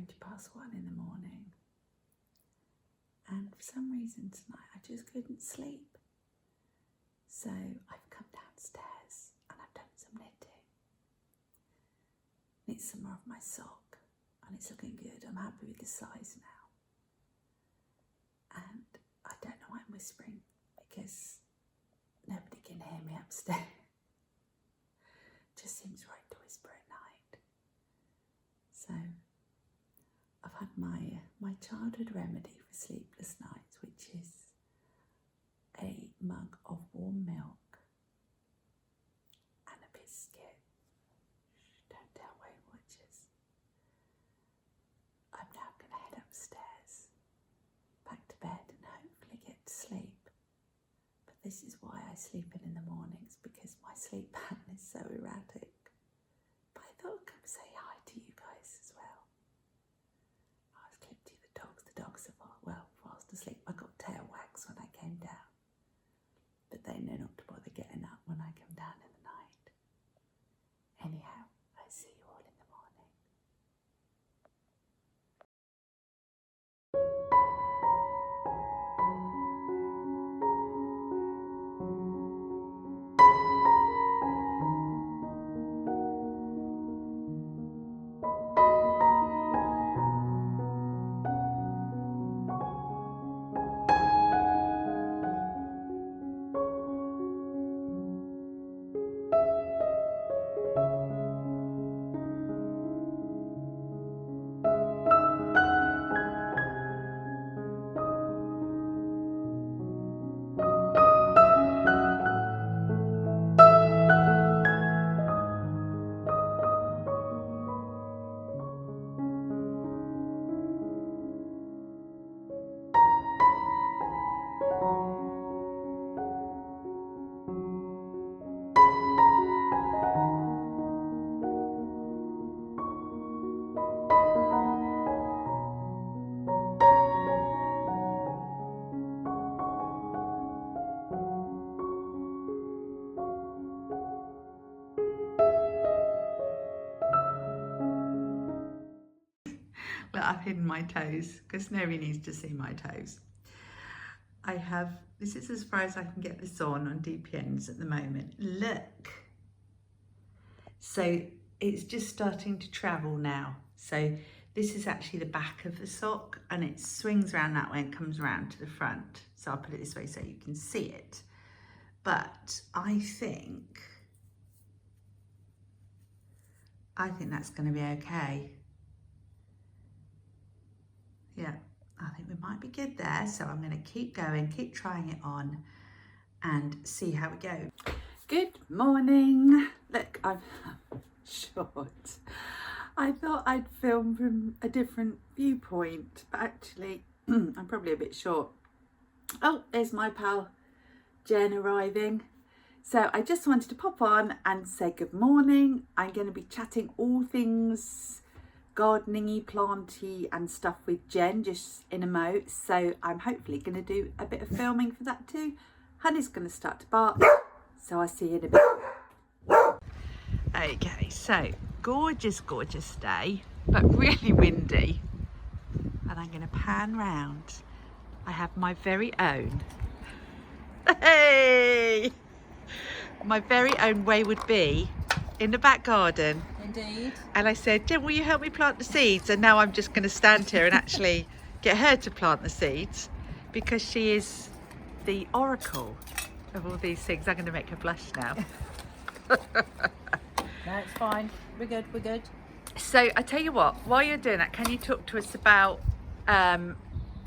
1:20 in the morning, and for some reason tonight I just couldn't sleep. So I've come downstairs and I've done some knitting. Knit some more of my sock and it's looking good. I'm happy with the size now. And I don't know why I'm whispering because nobody can hear me upstairs. Just seems right to whisper at night. So I've had my childhood remedy for sleepless nights, which is a mug of warm milk and a biscuit. Don't tell Weight Watchers. I'm now going to head upstairs, back to bed, and hopefully get to sleep. But this is why I sleep in the mornings, because my sleep pattern is so erratic. But I thought I'd come say hi to you guys as well. I was clipped to the dogs. The dogs are fast asleep. I got tail wags when I came down. But they know not to bother getting up when I come down in the night. Anyhow, I see you all in the morning. Look, I've hidden my toes because nobody needs to see my toes. This is as far as I can get this on DPNs at the moment. Look. So it's just starting to travel now. So this is actually the back of the sock and it swings around that way and comes around to the front. So I'll put it this way so you can see it. But I think that's going to be okay. Yeah, I think we might be good there. So I'm going to keep going, keep trying it on and see how it goes. Good morning. Look, I'm short. I thought I'd film from a different viewpoint, but actually I'm probably a bit short. Oh, there's my pal Jen arriving. So I just wanted to pop on and say good morning. I'm going to be chatting all things gardening-y, planty and stuff with Jen just in a mo. So I'm hopefully going to do a bit of filming for that too. Honey's going to start to bark, so I'll see you in a bit. Okay, so gorgeous day, but really windy. And I'm going to pan round. I have my very own, hey, my very own wayward bee in the back garden. Indeed. And I said, Jen, will you help me plant the seeds? And now I'm just going to stand here and actually get her to plant the seeds because she is the oracle of all these things. I'm going to make her blush now. No, it's fine. We're good. So I tell you what, while you're doing that, can you talk to us about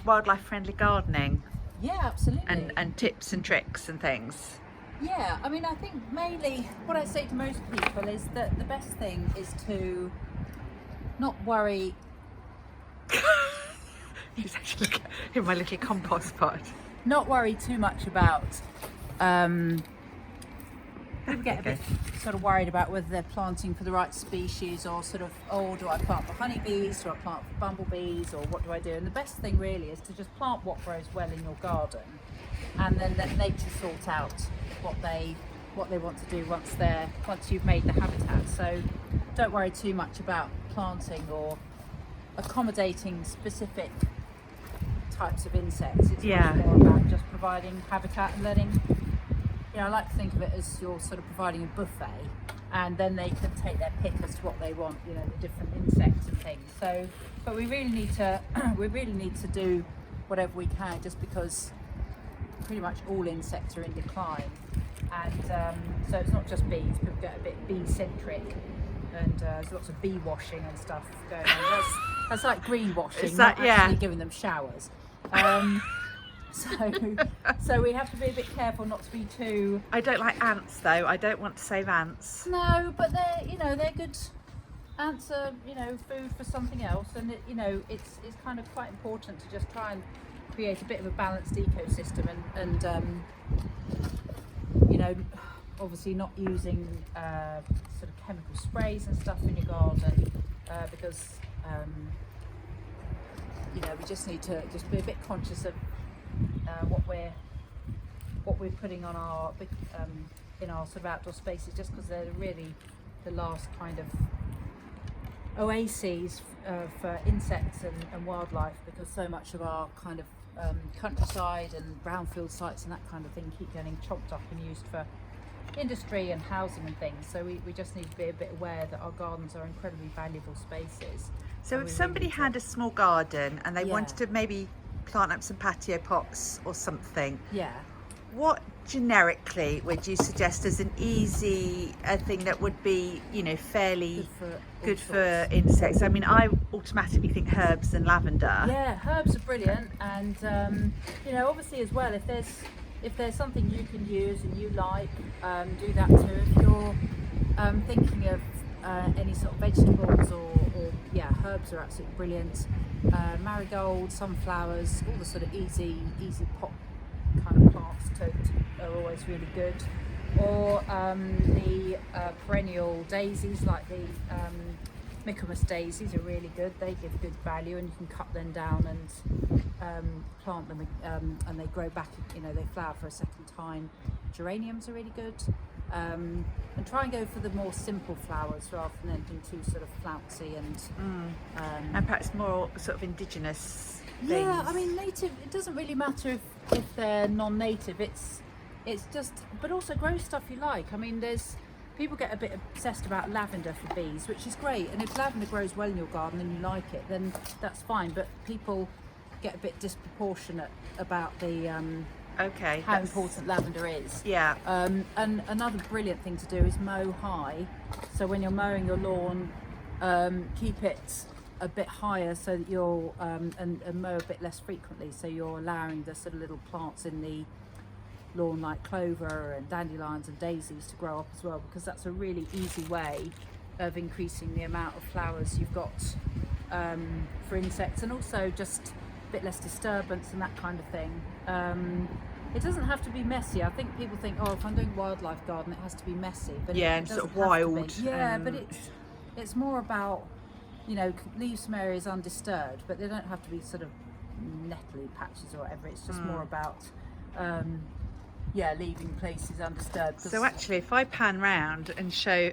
wildlife friendly gardening? Yeah, absolutely. And tips and tricks and things. Yeah, I mean, I think mainly what I say to most people is that the best thing is to not worry. He's actually in my little compost pot. Not worry too much about. People get a bit sort of worried about whether they're planting for the right species or sort of, oh, do I plant for honeybees, do I plant for bumblebees, or what do I do? And the best thing really is to just plant what grows well in your garden, and then let nature sort out what they want to do once you've made the habitat. So don't worry too much about planting or accommodating specific types of insects. It's Yeah. much more about just providing habitat and letting, I like to think of it as you're sort of providing a buffet, and then they can take their pick as to what they want, the different insects and things. So, but we really need to do whatever we can, just because pretty much all insects are in decline, and so it's not just bees. People get a bit bee centric, and there's lots of bee washing and stuff going on. That's like greenwashing, not actually giving them showers. So we have to be a bit careful not to be too. I don't like ants though. I don't want to save ants. No, but they're good. Ants are food for something else, and it's kind of quite important to just try and create a bit of a balanced ecosystem, and obviously not using sort of chemical sprays and stuff in your garden, because we just need to just be a bit conscious of what we're putting on our in our sort of outdoor spaces, just because they're really the last kind of oases for insects and wildlife, because so much of our kind of countryside and brownfield sites and that kind of thing keep getting chopped up and used for industry and housing and things. So we just need to be a bit aware that our gardens are incredibly valuable spaces. So if somebody had a small garden and they wanted to maybe plant up some patio pots or something, what generically would you suggest as an easy thing that would be fairly good for insects? I mean, I automatically think herbs and lavender. Yeah, herbs are brilliant, and obviously as well, if there's something you can use and you like, do that too. If you're thinking of any sort of vegetables or herbs are absolutely brilliant. Marigold, sunflowers, all the sort of easy pot kind of plants are always really good. Or the perennial daisies, like the Michaelmas daisies, are really good. They give good value, and you can cut them down and plant them, and they grow back. They flower for a second time. Geraniums are really good. And try and go for the more simple flowers rather than anything too sort of flouncy and perhaps more sort of indigenous things. Yeah, I mean, native, it doesn't really matter if they're non-native. It's just, but also grow stuff you like. I mean, people get a bit obsessed about lavender for bees, which is great, and if lavender grows well in your garden and you like it, then that's fine. But people get a bit disproportionate about the how important lavender is. Yeah. And another brilliant thing to do is mow high. So when you're mowing your lawn, keep it a bit higher, so that you're and mow a bit less frequently, so you're allowing the sort of little plants in the lawn like clover and dandelions and daisies to grow up as well, because that's a really easy way of increasing the amount of flowers you've got for insects, and also just a bit less disturbance and that kind of thing. It doesn't have to be messy. I think people think, if I'm doing wildlife garden, it has to be messy. But and sort of wild. Yeah, but it's more about, leave some areas undisturbed, but they don't have to be sort of nettly patches or whatever. It's just more about leaving places undisturbed. So actually, if I pan round and show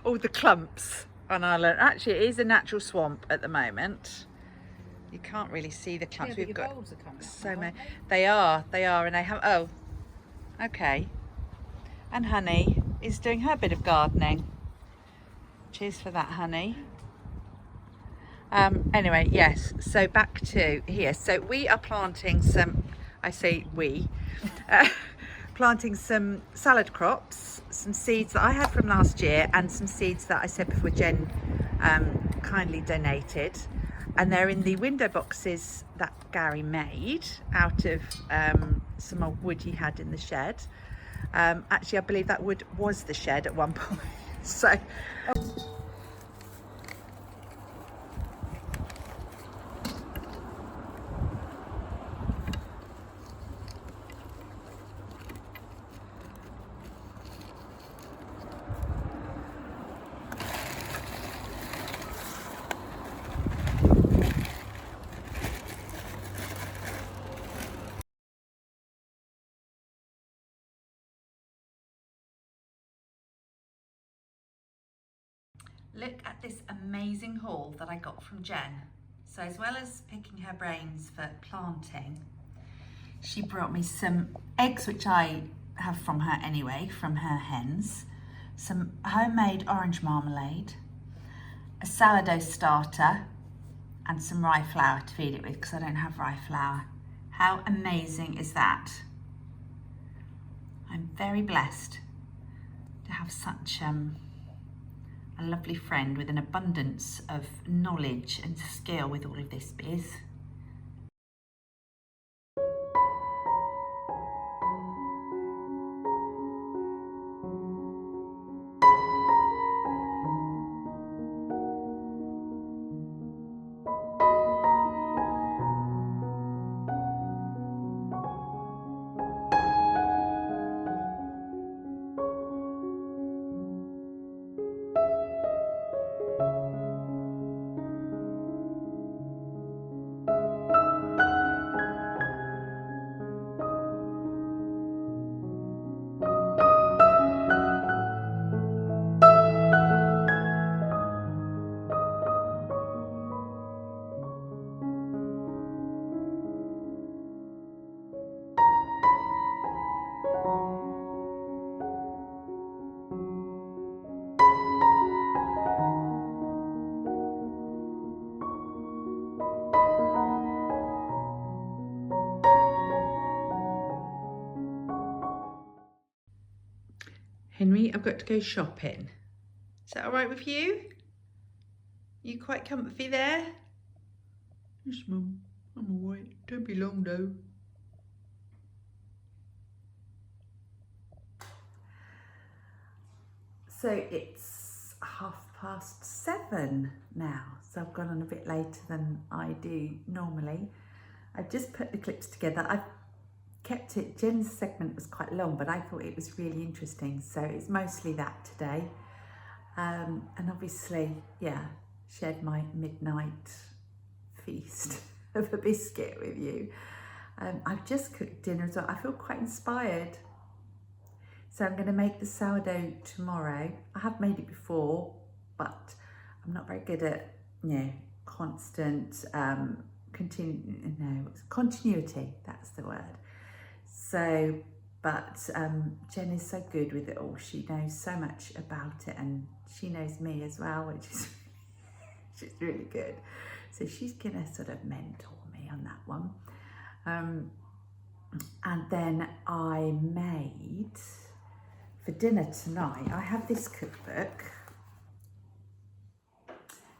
all the clumps on our lawn, actually it is a natural swamp at the moment. You can't really see the clumps. Yeah, We've your got bulbs are coming up so now, many. aren't They are, and they have. Okay. And Honey is doing her bit of gardening. Cheers for that, Honey. Anyway, yes. So back to here. So we are planting some. I say we. Planting some salad crops, some seeds that I had from last year, and some seeds that I said before Jen kindly donated. And they're in the window boxes that Gary made out of some old wood he had in the shed. Actually, I believe that wood was the shed at one point. So. Look at this amazing haul that I got from Jen. So as well as picking her brains for planting, she brought me some eggs, which I have from her anyway, from her hens, some homemade orange marmalade, a sourdough starter, and some rye flour to feed it with because I don't have rye flour. How amazing is that? I'm very blessed to have such a lovely friend with an abundance of knowledge and skill with all of this biz. Henry, I've got to go shopping. Is that all right with you? You quite comfy there? Yes, Mum. I'm all right. Don't be long, though. So it's 7:30 now. So I've gone on a bit later than I do normally. I've just put the clips together. I've kept it, Jen's segment was quite long, but I thought it was really interesting. So it's mostly that today. And obviously, yeah, shared my midnight feast of a biscuit with you. I've just cooked dinner as well. I feel quite inspired. So I'm going to make the sourdough tomorrow. I have made it before, but I'm not very good at, constant continuity, that's the word. So, but Jen is so good with it all. She knows so much about it, and she knows me as well, which is she's really good. So she's gonna sort of mentor me on that one. And then I made, for dinner tonight, I have this cookbook.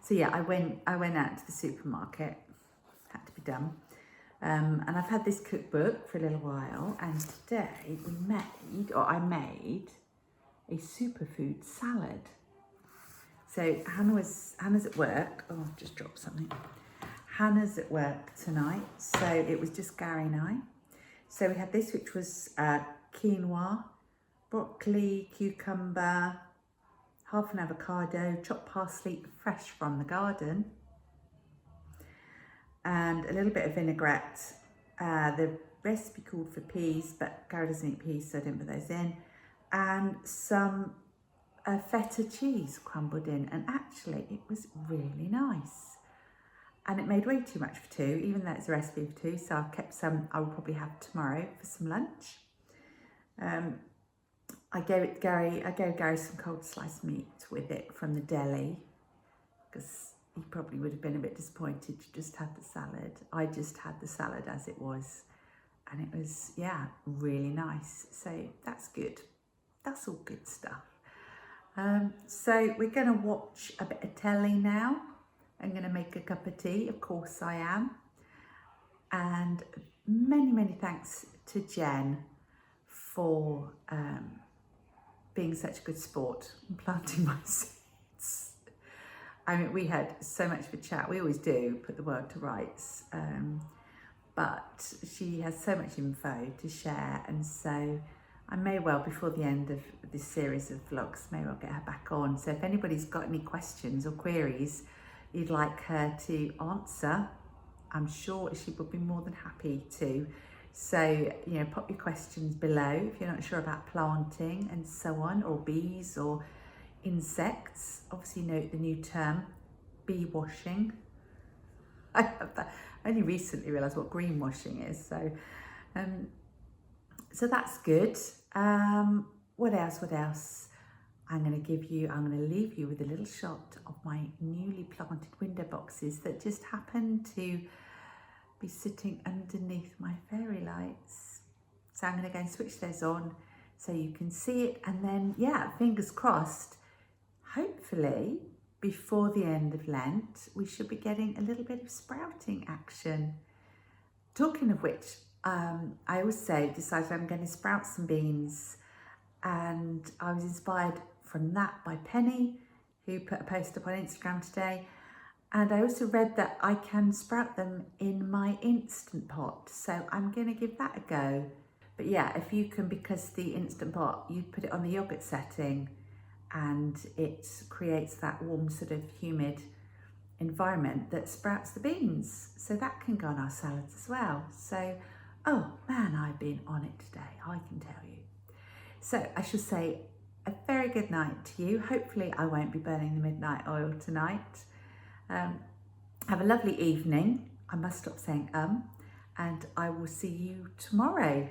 So yeah, I went out to the supermarket, had to be done. And I've had this cookbook for a little while, and today I made a superfood salad. So Hannah's at work. Oh, I've just dropped something. Hannah's at work tonight, so it was just Gary and I. So we had this, which was quinoa, broccoli, cucumber, half an avocado, chopped parsley, fresh from the garden, and a little bit of vinaigrette. The recipe called for peas, but Gary doesn't eat peas, so I didn't put those in. And some feta cheese crumbled in, and actually it was really nice. And it made way too much for two, even though it's a recipe for two, so I've kept some I will probably have tomorrow for some lunch. I gave Gary some cold sliced meat with it from the deli, because he probably would have been a bit disappointed to just have the salad. I just had the salad as it was, and it was, yeah, really nice. So that's good. That's all good stuff. So we're going to watch a bit of telly now. I'm going to make a cup of tea, of course I am. And many, many thanks to Jen for being such a good sport and planting my seeds. I mean, we had so much of a chat. We always do put the world to rights, but she has so much info to share, and so I may well, before the end of this series of vlogs, may well get her back on. So if anybody's got any questions or queries you'd like her to answer, I'm sure she would be more than happy to. So, pop your questions below if you're not sure about planting and so on, or bees, or insects. Obviously note the new term, bee washing. I have that. I only recently realised what greenwashing is, so that's good. What else? I'm going to leave you with a little shot of my newly planted window boxes that just happen to be sitting underneath my fairy lights. So I'm going to go and switch those on so you can see it, and then, yeah, fingers crossed, hopefully before the end of Lent, we should be getting a little bit of sprouting action. Talking of which, I also decided I'm going to sprout some beans, and I was inspired from that by Penny, who put a post up on Instagram today. And I also read that I can sprout them in my Instant Pot, so I'm going to give that a go. But yeah, if you can, because the Instant Pot, you put it on the yogurt setting and it creates that warm sort of humid environment that sprouts the beans. So that can go on our salads as well. So, oh man, I've been on it today, I can tell you. So I shall say a very good night to you. Hopefully I won't be burning the midnight oil tonight. Have a lovely evening. I must stop saying and I will see you tomorrow.